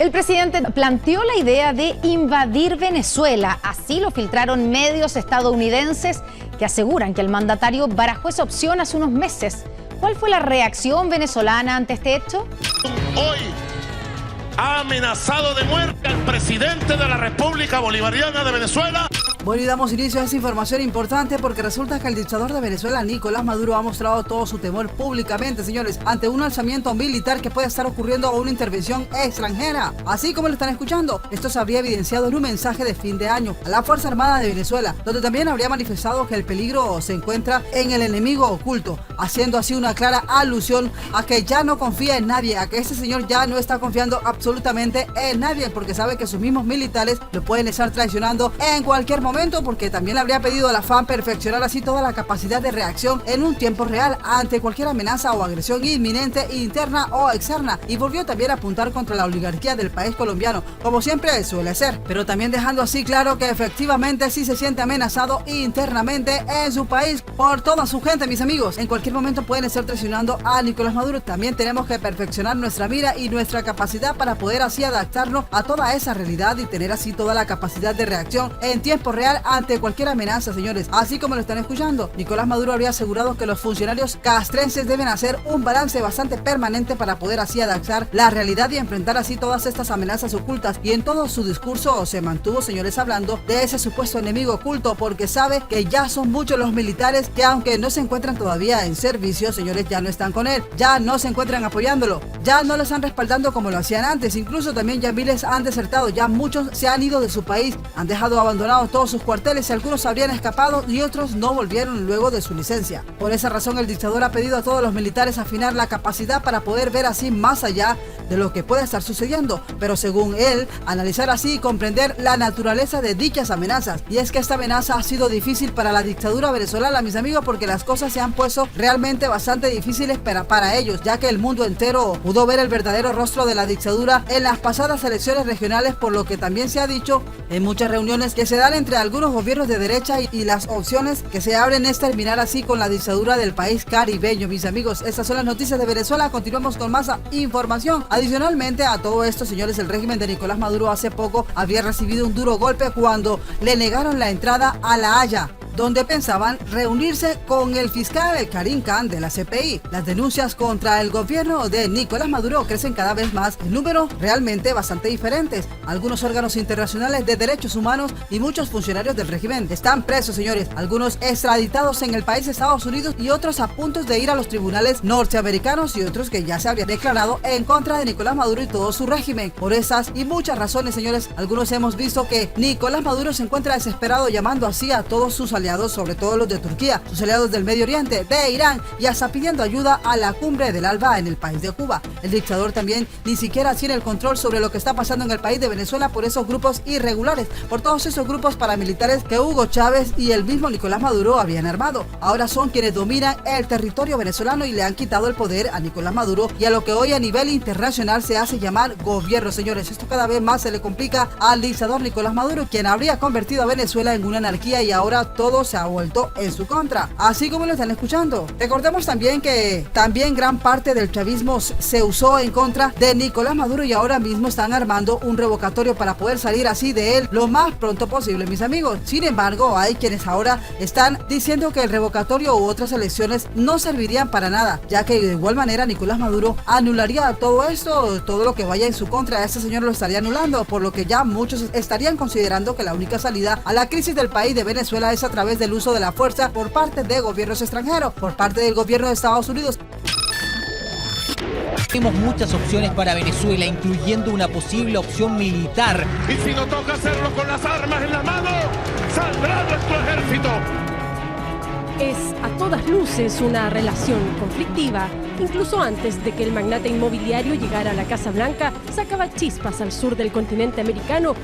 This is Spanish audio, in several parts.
El presidente planteó la idea de invadir Venezuela. Así lo filtraron medios estadounidenses que aseguran que el mandatario barajó esa opción hace unos meses. ¿Cuál fue la reacción venezolana ante este hecho? Hoy ha amenazado de muerte al presidente de la República Bolivariana de Venezuela. Bueno, y damos inicio a esa información importante porque resulta que el dictador de Venezuela, Nicolás Maduro, ha mostrado todo su temor públicamente, señores, ante un alzamiento militar que puede estar ocurriendo o una intervención extranjera. Así como lo están escuchando, esto se habría evidenciado en un mensaje de fin de año a la Fuerza Armada de Venezuela, donde también habría manifestado que el peligro se encuentra en el enemigo oculto, haciendo así una clara alusión a que ya no confía en nadie, a que este señor ya no está confiando absolutamente en nadie, porque sabe que sus mismos militares lo pueden estar traicionando en cualquier momento, porque también le habría pedido a la FARC perfeccionar así toda la capacidad de reacción en un tiempo real ante cualquier amenaza o agresión inminente, interna o externa, y volvió también a apuntar contra la oligarquía del país colombiano, como siempre suele ser, pero también dejando así claro que efectivamente sí se siente amenazado internamente en su país por toda su gente, mis amigos. En cualquier momento pueden estar traicionando a Nicolás Maduro. También tenemos que perfeccionar nuestra mira y nuestra capacidad para poder así adaptarnos a toda esa realidad y tener así toda la capacidad de reacción en tiempo real ante cualquier amenaza, señores. Así como lo están escuchando, Nicolás Maduro habría asegurado que los funcionarios castrenses deben hacer un balance bastante permanente para poder así adaptar la realidad y enfrentar así todas estas amenazas ocultas, y en todo su discurso se mantuvo, señores, hablando de ese supuesto enemigo oculto, porque sabe que ya son muchos los militares que, aunque no se encuentran todavía en servicio, señores, ya no están con él, ya no se encuentran apoyándolo, ya no lo están respaldando como lo hacían antes. Incluso también ya miles han desertado, ya muchos se han ido de su país, han dejado abandonados todos sus cuarteles, y algunos habrían escapado y otros no volvieron luego de su licencia. Por esa razón el dictador ha pedido a todos los militares afinar la capacidad para poder ver así más allá de lo que puede estar sucediendo, pero según él, analizar así y comprender la naturaleza de dichas amenazas. Y es que esta amenaza ha sido difícil para la dictadura venezolana, mis amigos, porque las cosas se han puesto realmente bastante difíciles para ellos, ya que el mundo entero pudo ver el verdadero rostro de la dictadura en las pasadas elecciones regionales, por lo que también se ha dicho en muchas reuniones que se dan entre algunos gobiernos de derecha y las opciones que se abren es terminar así con la dictadura del país caribeño, mis amigos. Estas son las noticias de Venezuela. Continuamos con más información. Adicionalmente a todo esto, señores, el régimen de Nicolás Maduro hace poco había recibido un duro golpe cuando le negaron la entrada a La Haya, donde pensaban reunirse con el fiscal Karim Khan de la CPI. Las denuncias contra el gobierno de Nicolás Maduro crecen cada vez más en números realmente bastante diferentes. Algunos órganos internacionales de derechos humanos y muchos funcionarios del régimen están presos, señores, algunos extraditados en el país de Estados Unidos y otros a punto de ir a los tribunales norteamericanos, y otros que ya se habrían declarado en contra de Nicolás Maduro y todo su régimen. Por esas y muchas razones, señores, algunos hemos visto que Nicolás Maduro se encuentra desesperado, llamando así a todos sus aliados, sobre todo los de Turquía, sus aliados del Medio Oriente, de Irán, y hasta pidiendo ayuda a la cumbre del ALBA en el país de Cuba. El dictador también ni siquiera tiene el control sobre lo que está pasando en el país de Venezuela por esos grupos irregulares, por todos esos grupos paramilitares que Hugo Chávez y el mismo Nicolás Maduro habían armado. Ahora son quienes dominan el territorio venezolano y le han quitado el poder a Nicolás Maduro y a lo que hoy a nivel internacional se hace llamar gobierno, señores. Esto cada vez más se le complica al dictador Nicolás Maduro, quien habría convertido a Venezuela en una anarquía, y ahora todo se ha vuelto en su contra, así como lo están escuchando. Recordemos también que también gran parte del chavismo se usó en contra de Nicolás Maduro, y ahora mismo están armando un revocatorio para poder salir así de él lo más pronto posible, mis amigos. Sin embargo, hay quienes ahora están diciendo que el revocatorio u otras elecciones no servirían para nada, ya que de igual manera Nicolás Maduro anularía todo esto, todo lo que vaya en su contra. A este señor lo estaría anulando, por lo que ya muchos estarían considerando que la única salida a la crisis del país de Venezuela es a través del uso de la fuerza por parte de gobiernos extranjeros, por parte del gobierno de Estados Unidos. Tenemos muchas opciones para Venezuela, incluyendo una posible opción militar. Y si no toca hacerlo con las armas en la mano, saldrá nuestro ejército. Es a todas luces una relación conflictiva. Incluso antes de que el magnate inmobiliario llegara a la Casa Blanca, sacaba chispas al sur del continente americano.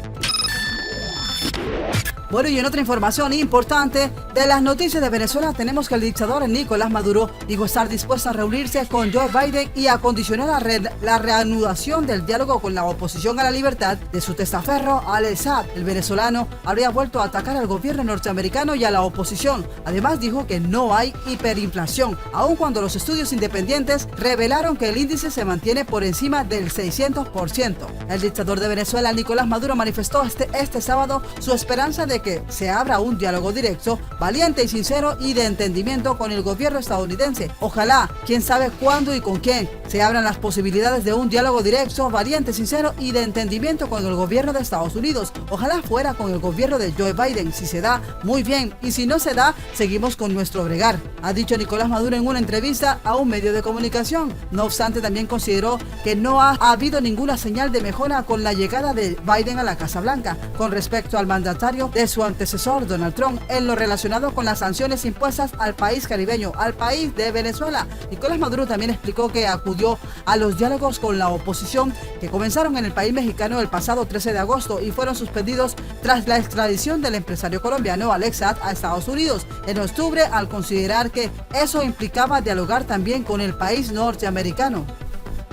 Bueno, y en otra información importante de las noticias de Venezuela tenemos que el dictador Nicolás Maduro dijo estar dispuesto a reunirse con Joe Biden y a condicionar la reanudación del diálogo con la oposición a la libertad de su testaferro Al-Assad. El venezolano habría vuelto a atacar al gobierno norteamericano y a la oposición. Además dijo que no hay hiperinflación, aun cuando los estudios independientes revelaron que el índice se mantiene por encima del 600%. El dictador de Venezuela, Nicolás Maduro, manifestó este sábado su esperanza de que se abra un diálogo directo, valiente y sincero y de entendimiento con el gobierno estadounidense. Ojalá, quién sabe cuándo y con quién, se abran las posibilidades de un diálogo directo, valiente, sincero y de entendimiento con el gobierno de Estados Unidos. Ojalá fuera con el gobierno de Joe Biden. Si se da, muy bien, y si no se da, seguimos con nuestro bregar, ha dicho Nicolás Maduro en una entrevista a un medio de comunicación. No obstante, también consideró que no ha habido ninguna señal de mejora con la llegada de Biden a la Casa Blanca con respecto al mandatario de su antecesor Donald Trump en lo relacionado con las sanciones impuestas al país caribeño, al país de Venezuela. Nicolás Maduro también explicó que acudió a los diálogos con la oposición que comenzaron en el país mexicano el pasado 13 de agosto y fueron suspendidos tras la extradición del empresario colombiano Al-Assad a Estados Unidos en octubre, al considerar que eso implicaba dialogar también con el país norteamericano.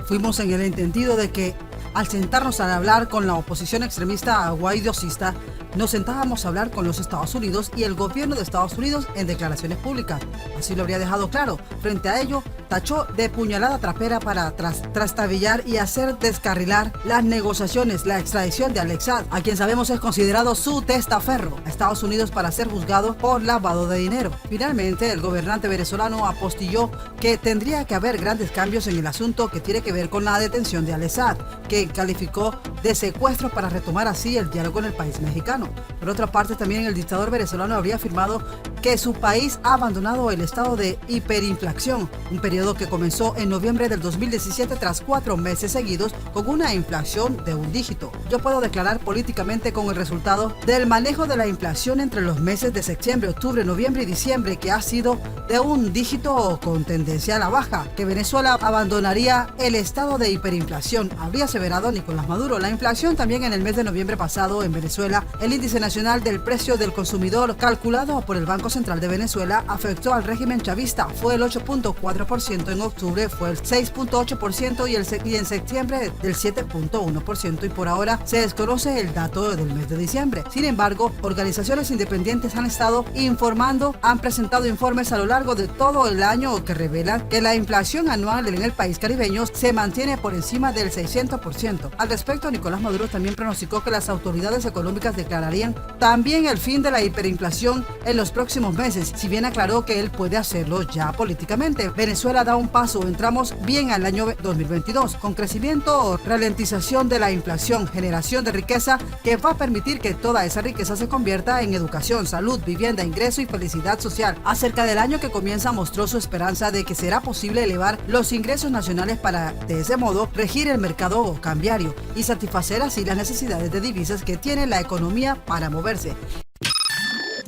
Fuimos en el entendido de que al sentarnos a hablar con la oposición extremista guaidocista, nos sentábamos a hablar con los Estados Unidos y el gobierno de Estados Unidos en declaraciones públicas. Así lo habría dejado claro. Frente a ello, tachó de puñalada trapera para trastabillar y hacer descarrilar las negociaciones, la extradición de Al-Assad, a quien sabemos es considerado su testaferro, a Estados Unidos para ser juzgado por lavado de dinero. Finalmente, el gobernante venezolano apostilló que tendría que haber grandes cambios en el asunto que tiene que ver con la detención de Al-Assad, que calificó de secuestro para retomar así el diálogo en el país mexicano. Por otra parte, también el dictador venezolano habría afirmado que su país ha abandonado el estado de hiperinflación, un periodo que comenzó en noviembre del 2017 tras 4 meses seguidos con una inflación de un dígito. Yo puedo declarar políticamente con el resultado del manejo de la inflación entre los meses de septiembre, octubre, noviembre y diciembre, que ha sido de un dígito con tendencia a la baja, que Venezuela abandonaría el estado de hiperinflación, habría aseverado Nicolás Maduro. La inflación también en el mes de noviembre pasado en Venezuela, el índice nacional del precio del consumidor calculado por el Banco Central de Venezuela afectó al régimen chavista, fue el 8.4%, en octubre fue el 6.8% y en septiembre del 7.1%, y por ahora se desconoce el dato del mes de diciembre. Sin embargo, organizaciones independientes han estado informando, han presentado informes a lo largo de todo el año que revelan que la inflación anual en el país caribeño se mantiene por encima del 600%. Al respecto, Nicolás Maduro también pronosticó que las autoridades económicas declararían también el fin de la hiperinflación en los próximos meses, si bien aclaró que él puede hacerlo ya políticamente. Venezuela da un paso, entramos bien al año 2022, con crecimiento, ralentización de la inflación, generación de riqueza que va a permitir que toda esa riqueza se convierta en educación, salud, vivienda, ingreso y felicidad social. Acerca del año que comienza, mostró su esperanza de que será posible elevar los ingresos nacionales para, de ese modo, regir el mercado cambiario y satisfacer así las necesidades de divisas que tiene la economía para moverse.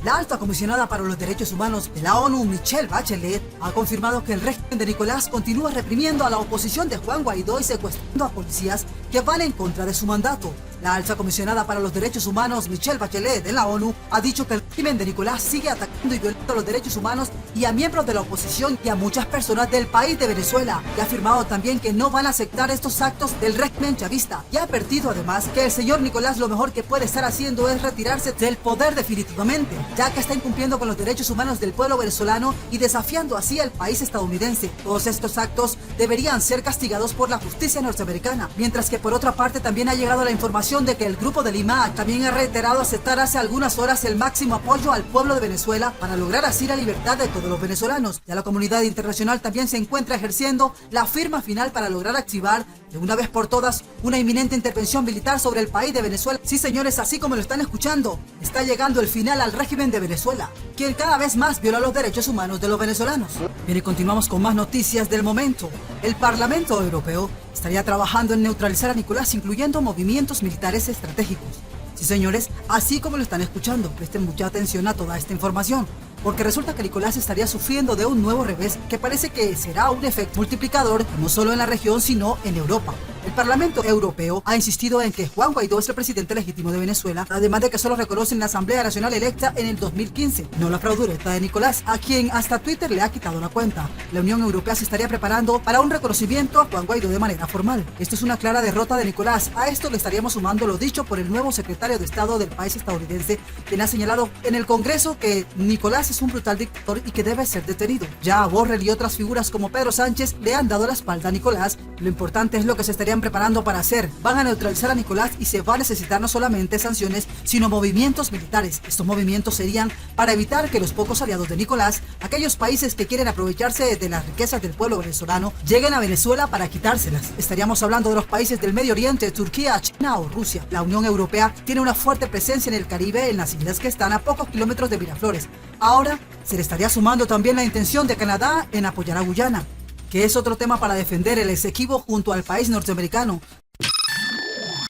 La alta comisionada para los derechos humanos de la ONU, Michelle Bachelet, ha confirmado que el régimen de Nicolás continúa reprimiendo a la oposición de Juan Guaidó y secuestrando a policías que van en contra de su mandato. La alta comisionada para los derechos humanos, Michelle Bachelet, de la ONU, ha dicho que el régimen de Nicolás sigue atacando y violando los derechos humanos y a miembros de la oposición y a muchas personas del país de Venezuela. Y ha afirmado también que no van a aceptar estos actos del régimen chavista. Y ha advertido además que el señor Nicolás lo mejor que puede estar haciendo es retirarse del poder definitivamente, ya que está incumpliendo con los derechos humanos del pueblo venezolano y desafiando así al país estadounidense. Todos estos actos deberían ser castigados por la justicia norteamericana, mientras que por otra parte también ha llegado la información de que el Grupo de Lima también ha reiterado aceptar hace algunas horas el máximo apoyo al pueblo de Venezuela para lograr así la libertad de todos los venezolanos. Ya la comunidad internacional también se encuentra ejerciendo la firma final para lograr activar de una vez por todas una inminente intervención militar sobre el país de Venezuela. Sí, señores, así como lo están escuchando, está llegando el final al régimen de Venezuela, quien cada vez más viola los derechos humanos de los venezolanos. Bien, y continuamos con más noticias del momento. El Parlamento Europeo estaría trabajando en neutralizar a Nicolás, incluyendo movimientos militares estratégicos. Sí, señores, así como lo están escuchando, presten mucha atención a toda esta información, porque resulta que Nicolás estaría sufriendo de un nuevo revés que parece que será un efecto multiplicador no solo en la región sino en Europa. El Parlamento Europeo ha insistido en que Juan Guaidó es el presidente legítimo de Venezuela, además de que solo reconocen la Asamblea Nacional electa en el 2015, no la fraudulenta de Nicolás, a quien hasta Twitter le ha quitado la cuenta. La Unión Europea se estaría preparando para un reconocimiento a Juan Guaidó de manera formal. Esto es una clara derrota de Nicolás. A esto le estaríamos sumando lo dicho por el nuevo secretario de Estado del país estadounidense, quien ha señalado en el Congreso que Nicolás es un brutal dictador y que debe ser detenido. Ya Borrell y otras figuras como Pedro Sánchez le han dado la espalda a Nicolás. Lo importante es lo que se estarían preparando para hacer. Van a neutralizar a Nicolás y se va a necesitar no solamente sanciones, sino movimientos militares. Estos movimientos serían para evitar que los pocos aliados de Nicolás, aquellos países que quieren aprovecharse de las riquezas del pueblo venezolano, lleguen a Venezuela para quitárselas. Estaríamos hablando de los países del Medio Oriente, Turquía, China o Rusia. La Unión Europea tiene una fuerte presencia en el Caribe, en las islas que están a pocos kilómetros de Miraflores. Ahora se le estaría sumando también la intención de Canadá en apoyar a Guyana, que es otro tema para defender el Esequibo junto al país norteamericano.